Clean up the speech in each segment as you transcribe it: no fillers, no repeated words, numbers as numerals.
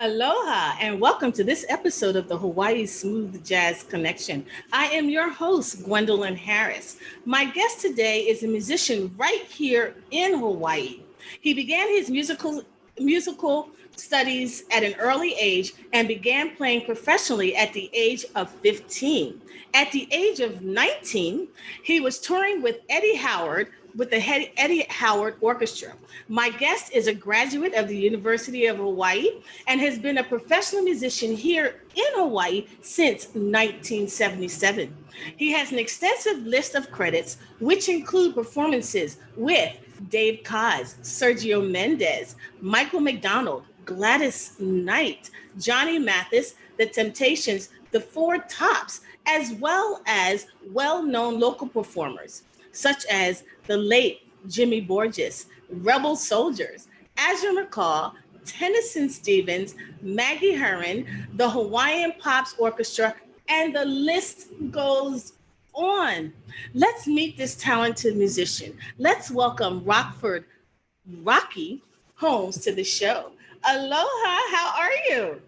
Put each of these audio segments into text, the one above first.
Aloha and welcome to this episode of the Hawaii Smooth Jazz Connection. I am your host, Gwen Harris. My guest today is a musician right here in Hawaii. He began his musical studies at an early age and began playing professionally at the age of 15. At the age of 19, he was touring with Eddie Howard with the Eddie Howard Orchestra. My guest is a graduate of the University of Hawaii and has been a professional musician here in Hawaii since 1977. He has an extensive list of credits, which include performances with Dave Koz, Sergio Mendes, Michael McDonald, Gladys Knight, Johnny Mathis, The Temptations, The Four Tops, as well as well-known local performers such as the late Jimmy Borges, Rebel Soldiers, Azure McCall, Tennyson Stevens, Maggie Herron, the Hawaiian Pops Orchestra, and the list goes on. Let's meet this talented musician. Let's welcome Rocky Holmes to the show. Aloha, how are you?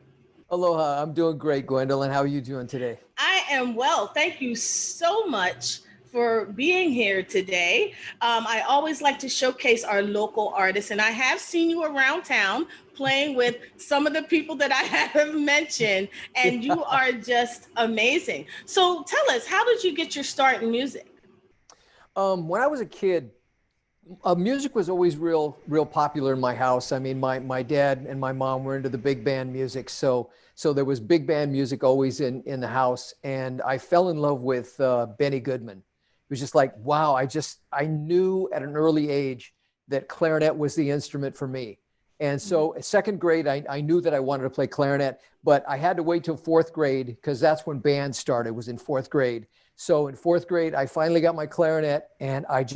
Aloha, I'm doing great, Gwendolyn. How are you doing today? I am well. Thank you so much for being here today. I always like to showcase our local artists, and I have seen you around town playing with some of the people that I have mentioned, and you are just amazing. So tell us, how did you get your start in music? When I was a kid, music was always real popular in my house. I mean, my dad and my mom were into the big band music, so there was big band music always in the house, and I fell in love with Benny Goodman. It was just like, wow, I knew at an early age that clarinet was the instrument for me. And so at second grade, I knew that I wanted to play clarinet, but I had to wait till fourth grade because that's when band started, was in fourth grade. So in fourth grade, I finally got my clarinet, and I was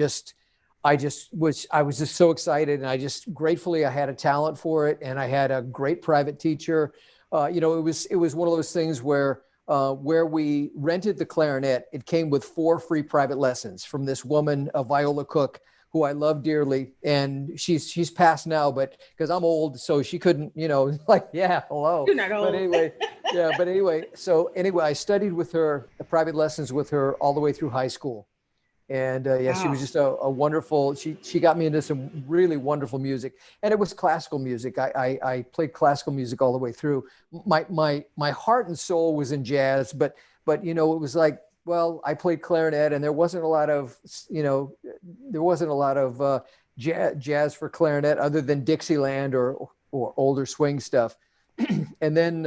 just so excited, and I just gratefully I had a talent for it, and I had a great private teacher. It was one of those things where we rented the clarinet. It came with 4 free private lessons from this woman, Viola Cook, who I love dearly. And she's passed now, but because I'm old, so she couldn't, hello. You're not old. But anyway, I studied with her, private lessons with her all the way through high school. And Wow. She was just a wonderful, she got me into some really wonderful music, and it was classical music. I played classical music all the way through. My heart and soul was in jazz, but it was like, well, I played clarinet, and there wasn't a lot of jazz for clarinet other than Dixieland or older swing stuff. And then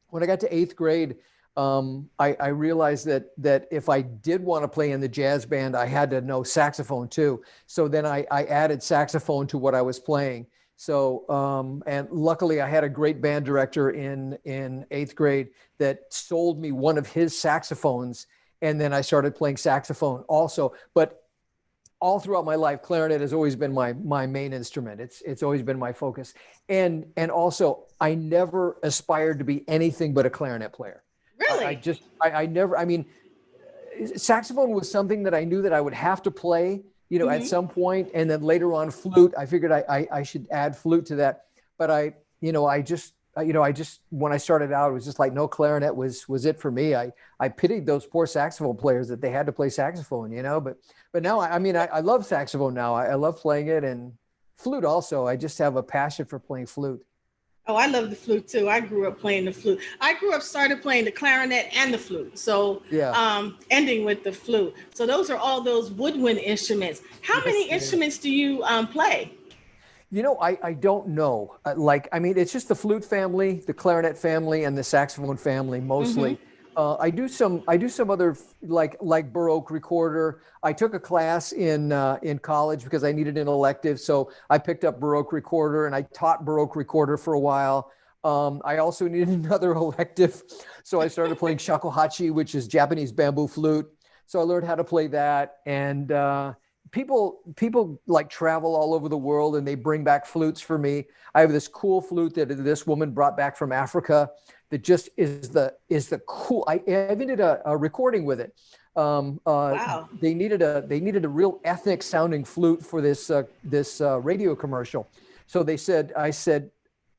when I got to 8th grade, I realized that if I did want to play in the jazz band, I had to know saxophone too. So then I added saxophone to what I was playing. So, and luckily I had a great band director in 8th grade that sold me one of his saxophones. And then I started playing saxophone also. But all throughout my life, clarinet has always been my main instrument. It's always been my focus. And also I never aspired to be anything but a clarinet player. Really? Saxophone was something that I knew that I would have to play, at some point. And then later on flute, I figured I should add flute to that. But when I started out, it was just like, no, clarinet was it for me. I pitied those poor saxophone players that they had to play saxophone, but now, I love saxophone now. I love playing it, and flute also. I just have a passion for playing flute. Oh, I love the flute too. I grew up playing the flute. I started playing the clarinet and the flute. So ending with the flute. So those are all those woodwind instruments. How many instruments do you play? I don't know. It's just the flute family, the clarinet family, and the saxophone family mostly. I do some other like Baroque recorder. I took a class in college because I needed an elective, so I picked up Baroque recorder, and I taught Baroque recorder for a while. I also needed another elective, so I started playing shakuhachi, which is Japanese bamboo flute. So I learned how to play that, and people like travel all over the world, and they bring back flutes for me. I have this cool flute that this woman brought back from Africa that just is the cool. I even did a recording with it. Wow. They needed a real ethnic sounding flute for this radio commercial. So I said,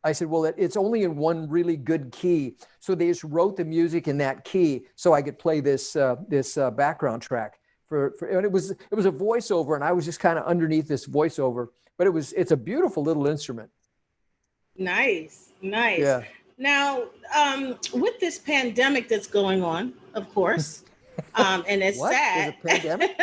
I said, well, it's only in one really good key. So they just wrote the music in that key so I could play this background track and it was a voiceover, and I was just kind of underneath this voiceover, but it's a beautiful little instrument. Nice. Yeah. Now, with this pandemic that's going on, of course, and it's What? sad. There's a pandemic?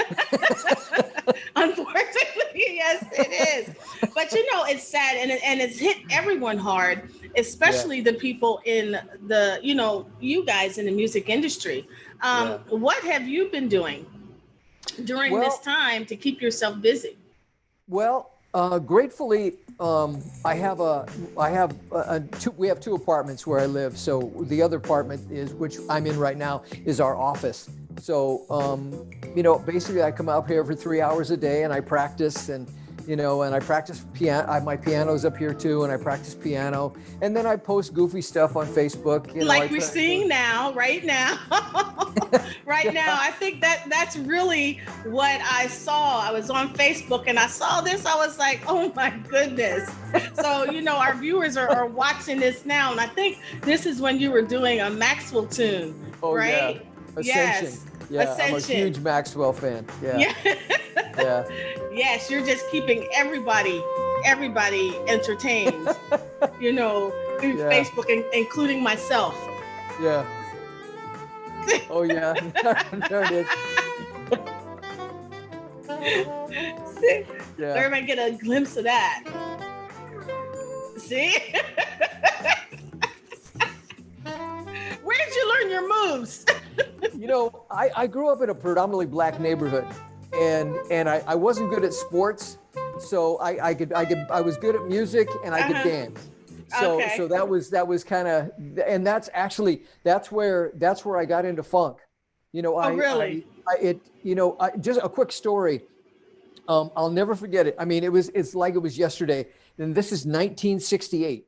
Unfortunately, yes, it is. But it's sad, and it's hit everyone hard, especially the people in the, you guys in the music industry. What have you been doing during this time to keep yourself busy? Well, gratefully, we have two apartments where I live. So the other apartment which I'm in right now, is our office. So, basically I come out here for 3 hours a day and I practice and I practice piano. My piano's up here too, and I practice piano. And then I post goofy stuff on Facebook. Like we're seeing now, right now. Right now. I think that's really what I saw. I was on Facebook and I saw this. I was like, oh my goodness. So, our viewers are watching this now. And I think this is when you were doing a Maxwell tune, right? Yeah. Ascension. Yes. Yeah, Ascension. I'm a huge Maxwell fan. Yeah. Yeah. Yes, you're just keeping everybody entertained, through Facebook, including myself. Yeah. Oh yeah. There it is. See? Yeah. Everybody get a glimpse of that. See? Where did you learn your moves? I grew up in a predominantly black neighborhood, and I wasn't good at sports, so I was good at music and I could dance. So that was kind of, and that's where I got into funk. Really? Just a quick story. I'll never forget it. I mean, it's like it was yesterday. And this is 1968.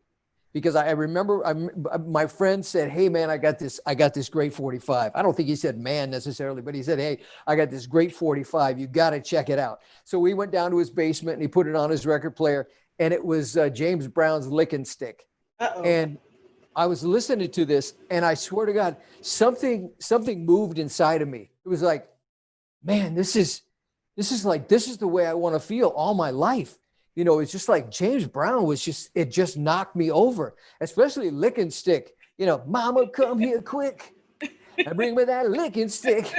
Because I remember my friend said, hey man, I got this great 45. I don't think he said man necessarily, but he said, hey, I got this great 45. You got to check it out. So we went down to his basement and he put it on his record player, and it was James Brown's Lickin' Stick. Uh-oh. And I was listening to this, and I swear to God, something moved inside of me. It was like, man, this is the way I want to feel all my life. It's just like James Brown it just knocked me over, especially Lickin' Stick. Mama, come here quick and bring me that licking stick.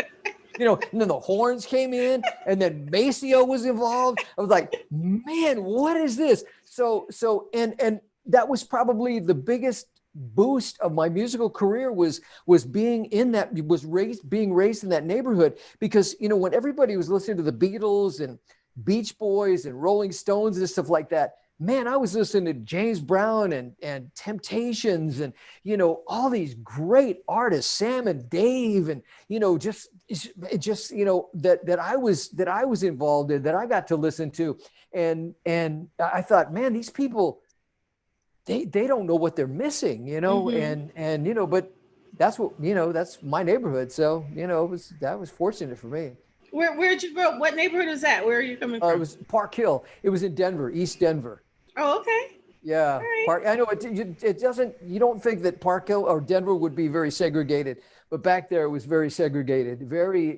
And then the horns came in, and then Maceo was involved. I was like, man, what is this? So that was probably the biggest boost of my musical career was being raised in that neighborhood, because, when everybody was listening to the Beatles and Beach Boys and Rolling Stones and stuff like that, man, I was listening to James Brown and Temptations and, all these great artists, Sam and Dave, and, that I was involved in, that I got to listen to. And I thought, man, these people, they don't know what they're missing, but that's that's my neighborhood. So, that was fortunate for me. Where'd you grow up? What neighborhood was that? Where are you coming from? It was Park Hill. It was in Denver, East Denver. Oh, okay. Yeah. Right. I know it doesn't, you don't think that Park Hill or Denver would be very segregated, but back there it was very segregated.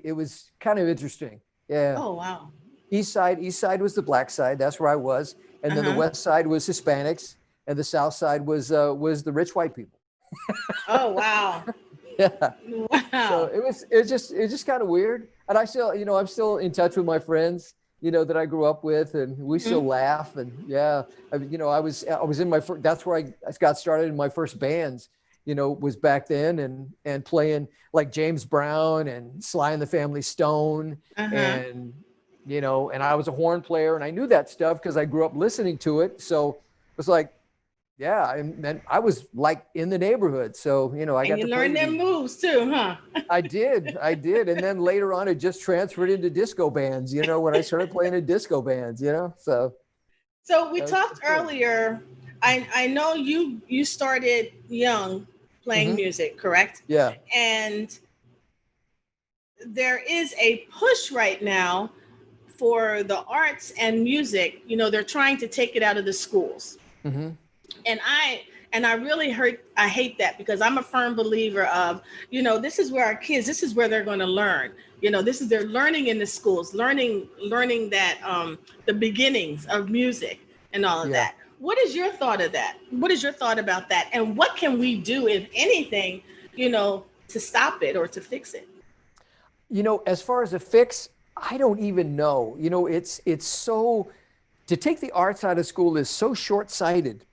It was kind of interesting. Yeah. Oh, wow. East side was the black side. That's where I was. And then the west side was Hispanics, and the south side was the rich white people. Oh, wow. Yeah. Wow. So it's just kind of weird. And I still, I'm still in touch with my friends, that I grew up with, and we still laugh. And yeah, I was in my first, that's where I got started in my first bands, was back then, and playing like James Brown and Sly and the Family Stone. And, and I was a horn player, and I knew that stuff because I grew up listening to it. So it was like, yeah, and I was like in the neighborhood, so I got to learn them moves too, huh? I did, and then later on, it just transferred into disco bands. When I started playing in disco bands, So we talked earlier. I know you started young playing music, correct? Yeah. And there is a push right now for the arts and music. They're trying to take it out of the schools. And I really I hate that, because I'm a firm believer of, this is where our kids, this is where they're going to learn. This is they're learning in the schools, learning that the beginnings of music and all of Yeah. that. What is your thought of that? What is your thought about that? And what can we do, if anything, to stop it or to fix it? As far as a fix, I don't even know. It's so, to take the arts out of school is so short-sighted.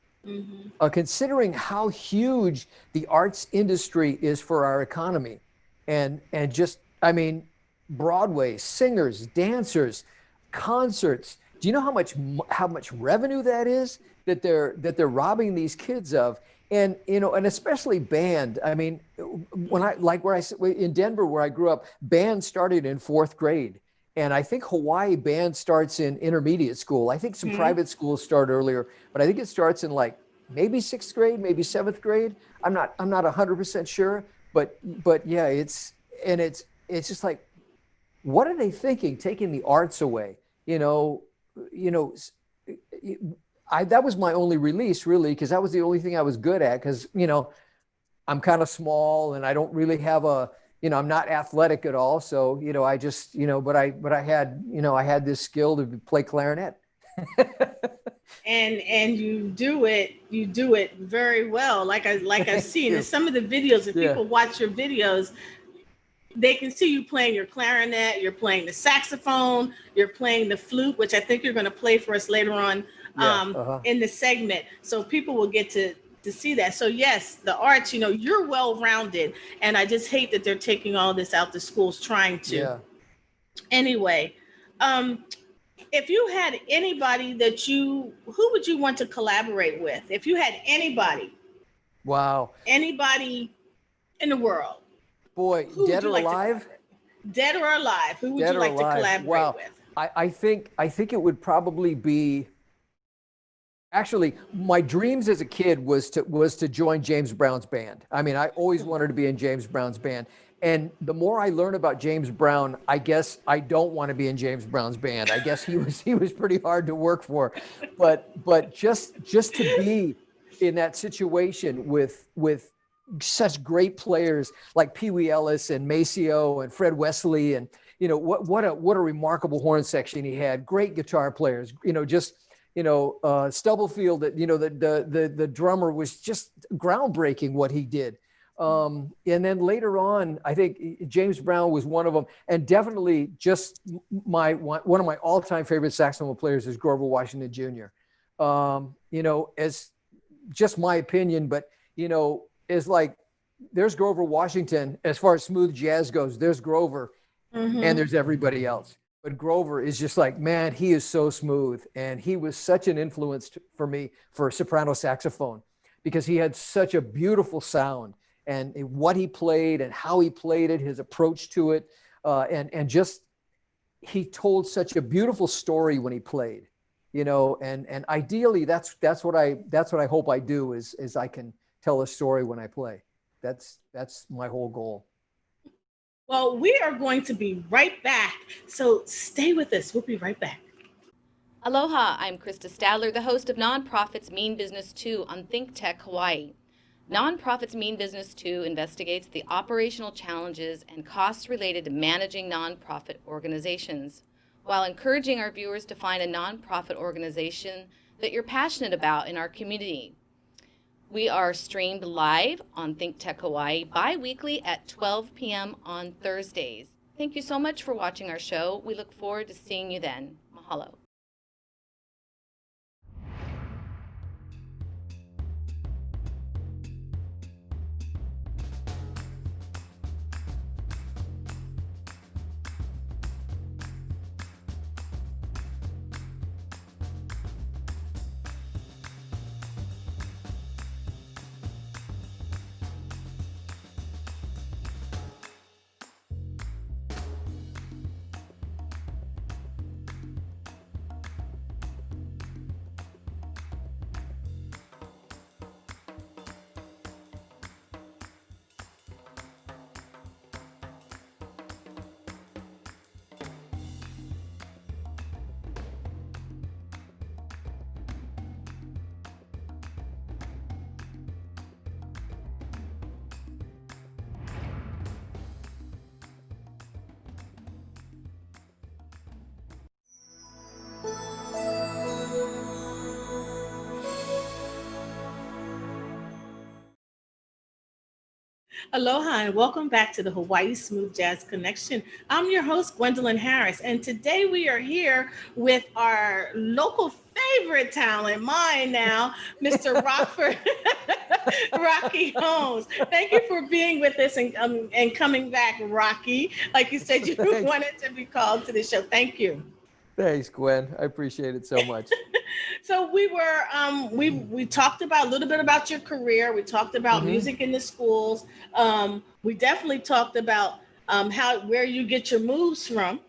Considering how huge the arts industry is for our economy, and just, I mean, Broadway, singers, dancers, concerts. Do you know how much revenue that is that they're robbing these kids of? And and especially band. I mean, when in Denver, where I grew up, band started in 4th grade. And I think Hawaii band starts in intermediate school. I think some private schools start earlier, but I think it starts in like maybe 6th grade, maybe 7th grade. I'm not 100% sure, but yeah, it's just like, what are they thinking, taking the arts away? That was my only release, really, because that was the only thing I was good at, because I'm kind of small and I don't really have I'm not athletic at all. So, I just, but I had this skill to play clarinet. And you do it very well. Like I've seen in some of the videos, if people watch your videos, they can see you playing your clarinet, you're playing the saxophone, you're playing the flute, which I think you're going to play for us later on in the segment. So people will get to see that. So yes, the arts, you're well-rounded, and I just hate that they're taking all this out the schools, trying to. Yeah. Anyway, if you had anybody who would you want to collaborate with? If you had anybody. Wow. Anybody in the world. Boy, dead or alive? Dead or alive. Who would you like to collaborate with? I think it would probably be, actually, my dreams as a kid was to join James Brown's band. I mean, I always wanted to be in James Brown's band. And the more I learn about James Brown, I guess I don't want to be in James Brown's band. I guess he was pretty hard to work for. But just to be in that situation with such great players like Pee Wee Ellis and Maceo and Fred Wesley, and what a remarkable horn section he had. Great guitar players. Stubblefield, the drummer, was just groundbreaking what he did. And then later on, I think James Brown was one of them, and definitely just one of my all-time favorite saxophone players is Grover Washington Jr. As just my opinion, but is like, there's Grover Washington as far as smooth jazz goes. There's Grover, and there's everybody else. But Grover is just like, man, he is so smooth. And he was such an influence for me for soprano saxophone, because he had such a beautiful sound, and what he played and how he played it, his approach to it. And just, he told such a beautiful story when he played, and ideally that's what I hope I do is I can tell a story when I play. That's my whole goal. Well, we are going to be right back, so stay with us. We'll be right back. Aloha, I'm Krista Stadler, the host of Nonprofits Mean Business 2 on ThinkTech Hawaii. Nonprofits Mean Business 2 investigates the operational challenges and costs related to managing nonprofit organizations, while encouraging our viewers to find a nonprofit organization that you're passionate about in our community. We are streamed live on ThinkTech Hawaii bi-weekly at 12 p.m. on Thursdays. Thank you so much for watching our show. We look forward to seeing you then. Mahalo. Aloha and welcome back to the Hawaii Smooth Jazz Connection. I'm your host, Gwendolyn Harris, and today we are here with our local favorite talent, mine now, Mr. Rockford, Rocky Holmes. Thank you for being with us and coming back, Rocky. Like you said, you Thanks. wanted to be called to the show. Thank you. Thanks, Gwen. I appreciate it so much. So we talked about a little bit about your career. We talked about Mm-hmm. music in the schools. We definitely talked about how where you get your moves from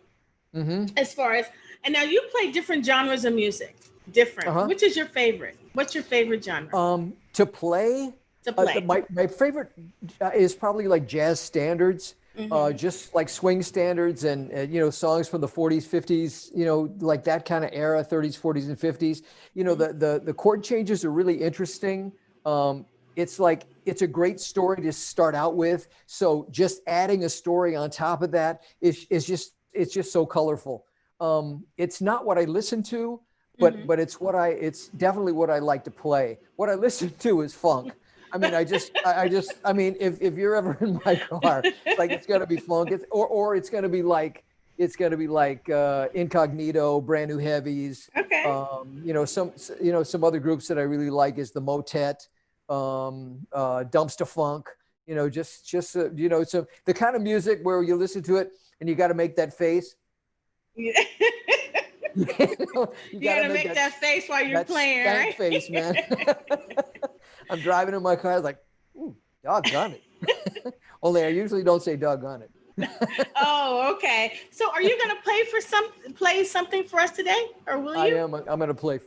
Mm-hmm. as far as, and now you play different genres of music. Different. Uh-huh. Which is your favorite? What's your favorite genre To play, to play? my favorite is probably like jazz standards, Hmm. just like swing standards and songs from the 40s, 50s, like that kind of era, 30s, 40s, and 50s. The chord changes are really interesting. It's a great story to start out with. So just adding a story on top of that is just it's just so colorful. It's not what I listen to, Hmm. but it's definitely what I like to play. What I listen to is funk. I mean, I mean, if you're ever in my car, like it's gonna be funk, or it's gonna be like Incognito, Brand New Heavies. Okay. Some other groups that I really like is the Motet, Dumpster Funk. So the kind of music where you listen to it and you got to make that face. Yeah. You You got to gotta make that face while you're that playing, stank right? face, man. I'm driving in my car, I was like, ooh, doggone it. Only I usually don't say doggone it. Oh, okay. So are you gonna play something for us today, or will I you? am. I'm going to play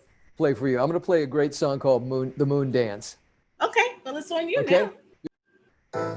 for you. I'm going to play a great song called The Moon Dance. Okay, well it's on you now. Okay.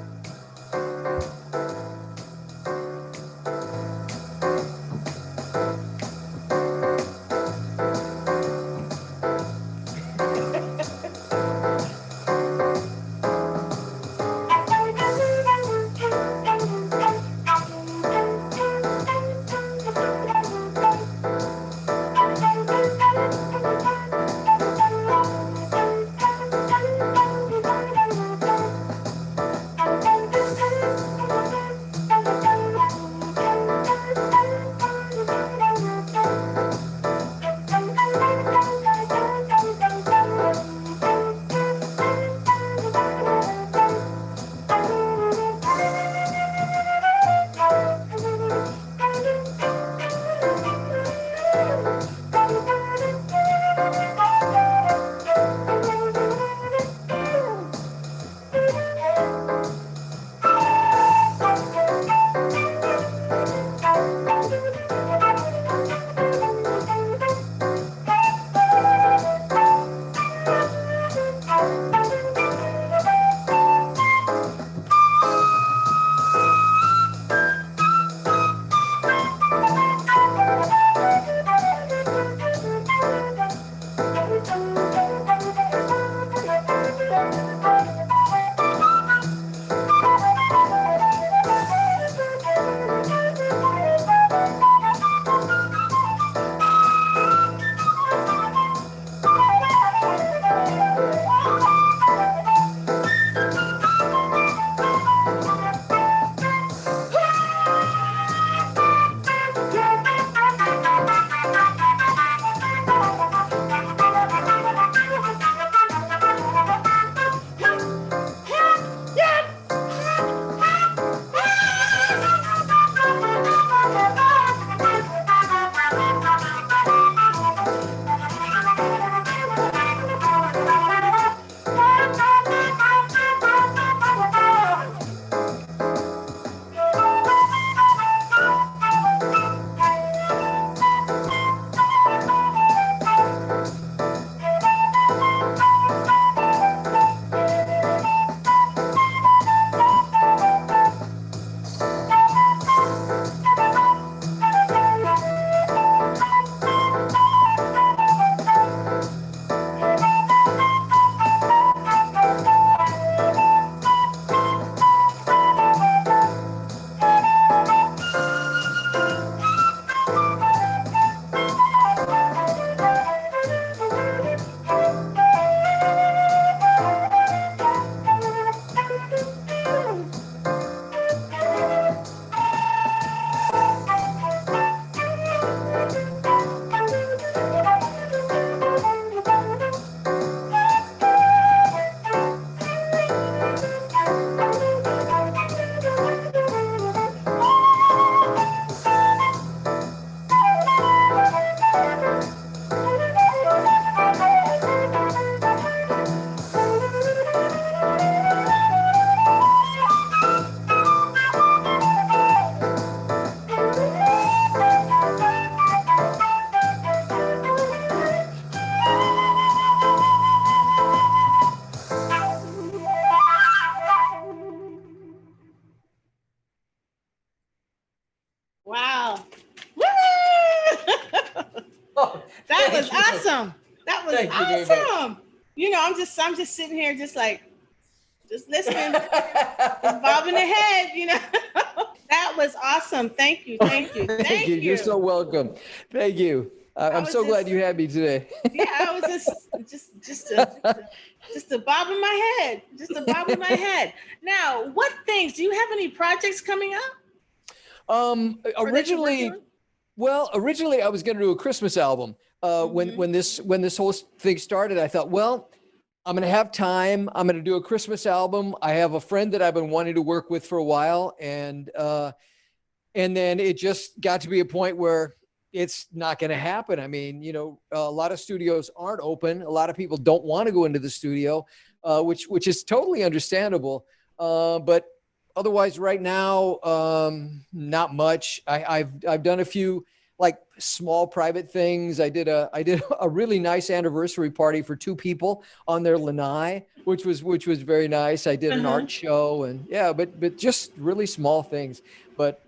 was Thank you very much. awesome. You know, I'm just sitting here just listening, just bobbing the head, you know. That was awesome. Thank you. Thank you. Thank you. You're so welcome. Thank you. I'm was so glad just- you had me today. Yeah, I was just a bob in my head. Just a bob in my head. Now, what things do you have any projects coming up? Or that you're working on? Originally I was going to do a Christmas album. When this whole thing started, I thought, well, I'm going to have time. I'm going to do a Christmas album. I have a friend that I've been wanting to work with for a while, and then it just got to be a point where it's not going to happen. I mean, you know, a lot of studios aren't open. A lot of people don't want to go into the studio, which is totally understandable. But otherwise, right now, not much. I've done a few like small private things. I did a really nice anniversary party for 2 people on their lanai, which was very nice. I did an art show, and yeah, but just really small things. But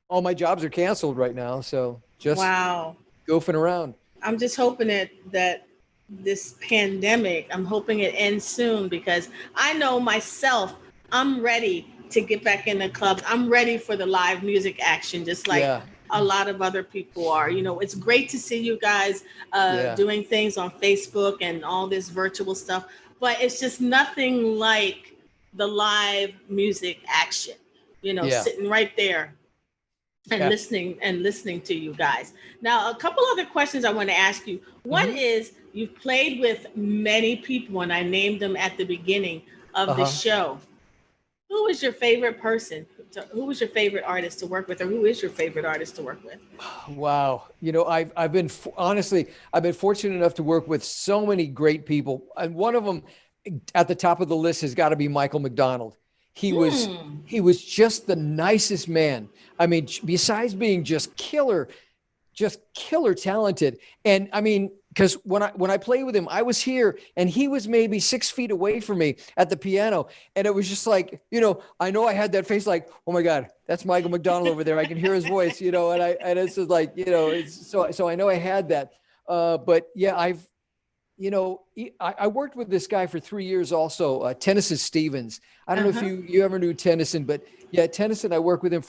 all my jobs are canceled right now, so just Wow. goofing around. I'm just hoping that this pandemic, I'm hoping it ends soon, because I know myself, I'm ready to get back in the clubs. I'm ready for the live music action, just like a lot of other people are. You know, it's great to see you guys doing things on Facebook and all this virtual stuff, but it's just nothing like the live music action, you know, sitting right there and listening to you guys. Now, a couple other questions I want to ask you. One is, you've played with many people, and I named them at the beginning of the show. Who is your favorite person? Who was your favorite artist to work with, or who is your favorite artist to work with? Wow. You know, I've been fortunate enough to work with so many great people. And one of them at the top of the list has got to be Michael McDonald. He was just the nicest man. I mean, besides being just killer talented. And I mean, because when I played with him, I was here and he was maybe 6 feet away from me at the piano. And it was just like, you know I had that face like, oh my God, that's Michael McDonald over there. I can hear his voice, you know, and it's just like, you know, so I know I had that. But yeah, I worked with this guy for 3 years also, Tennyson Stevens. I don't know if you ever knew Tennyson, but yeah, Tennyson, I worked with him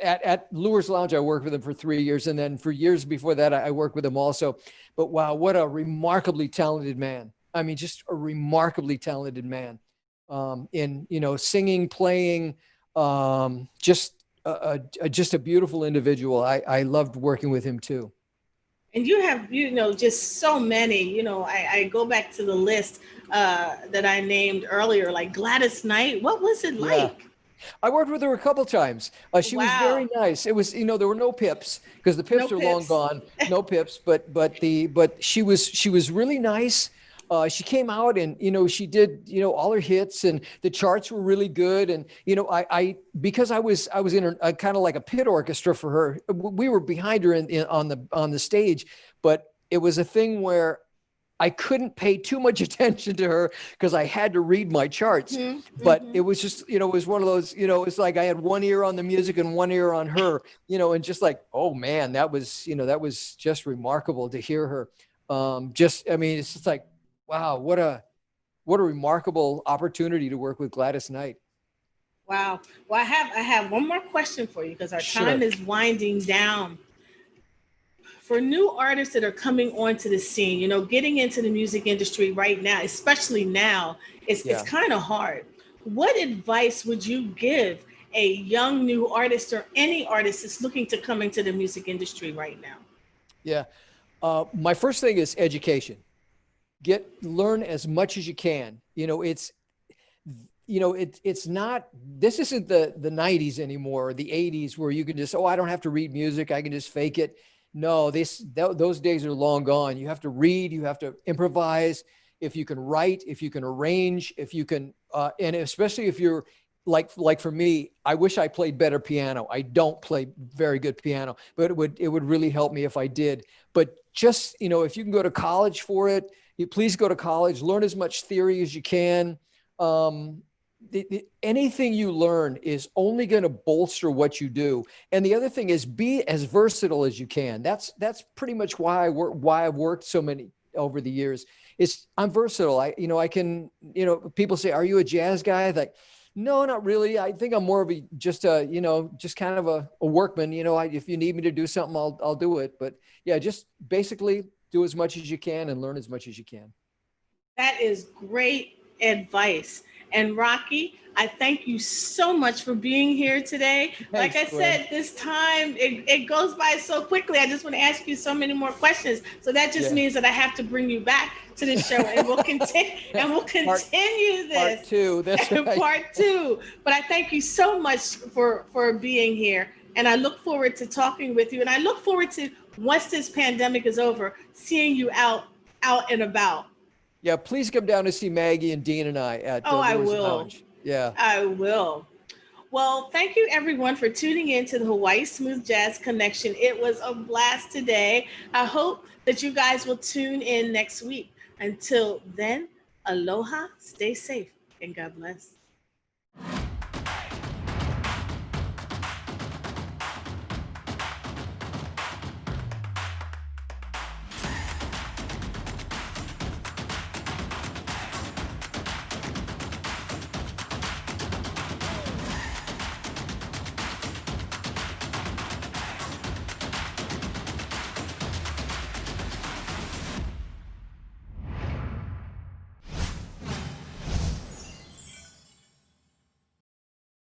at Lures Lounge, I worked with him for 3 years. And then for years before that, I worked with him also. But wow, what a remarkably talented man. I mean, just a remarkably talented man in, you know, singing, playing, just a beautiful individual. I loved working with him too. And you have, you know, just so many, you know, I go back to the list that I named earlier, like Gladys Knight. What was it like? I worked with her a couple times. She was very nice. It was, you know, there were no pips because the pips are long gone. No pips, but she was really nice. She came out and, you know, she did, you know, all her hits, and the charts were really good. And, you know, because I was in a kind of like a pit orchestra for her. We were behind her on the stage, but it was a thing where I couldn't pay too much attention to her because I had to read my charts. But it was just, you know, it was one of those, you know, it's like I had one ear on the music and one ear on her, you know, and just like, oh man, that was just remarkable to hear her. I mean, it's just like, wow, what a remarkable opportunity to work with Gladys Knight. Wow. Well, I have one more question for you, because our time is winding down. For new artists that are coming onto the scene, you know, getting into the music industry right now, especially now, it's kind of hard. What advice would you give a young new artist, or any artist that's looking to come into the music industry right now? Yeah. My first thing is education. Learn as much as you can. You know, it's not, this isn't the 90s anymore, or the 80s, where you can just, I don't have to read music, I can just fake it. No, those days are long gone. You have to read, you have to improvise. If you can write, if you can arrange, if you can, and especially if you're like for me, I wish I played better piano. I don't play very good piano, but it would really help me if I did. But just, you know, if you can go to college for it, you please go to college, learn as much theory as you can. Anything you learn is only going to bolster what you do. And the other thing is, be as versatile as you can. That's pretty much why I've worked so many over the years. I'm versatile. I can, people say, are you a jazz guy? Like, no, not really. I think I'm more of just kind of a workman. If you need me to do something, I'll do it. But yeah, just basically do as much as you can and learn as much as you can. That is great advice. And Rocky, I thank you so much for being here today. Thanks, like I Gwen. said, this time it goes by so quickly. I just want to ask you so many more questions. So that just means that I have to bring you back to the show, and we'll continue this. Part two. That's right. Part two. But I thank you so much for being here. And I look forward to talking with you. And I look forward to, once this pandemic is over, seeing you out and about. Yeah, please come down to see Maggie and Dean and I at I Lewis will. Lounge. Yeah. I will. Well, thank you everyone for tuning in to the Hawaii Smooth Jazz Connection. It was a blast today. I hope that you guys will tune in next week. Until then, aloha, stay safe, and God bless.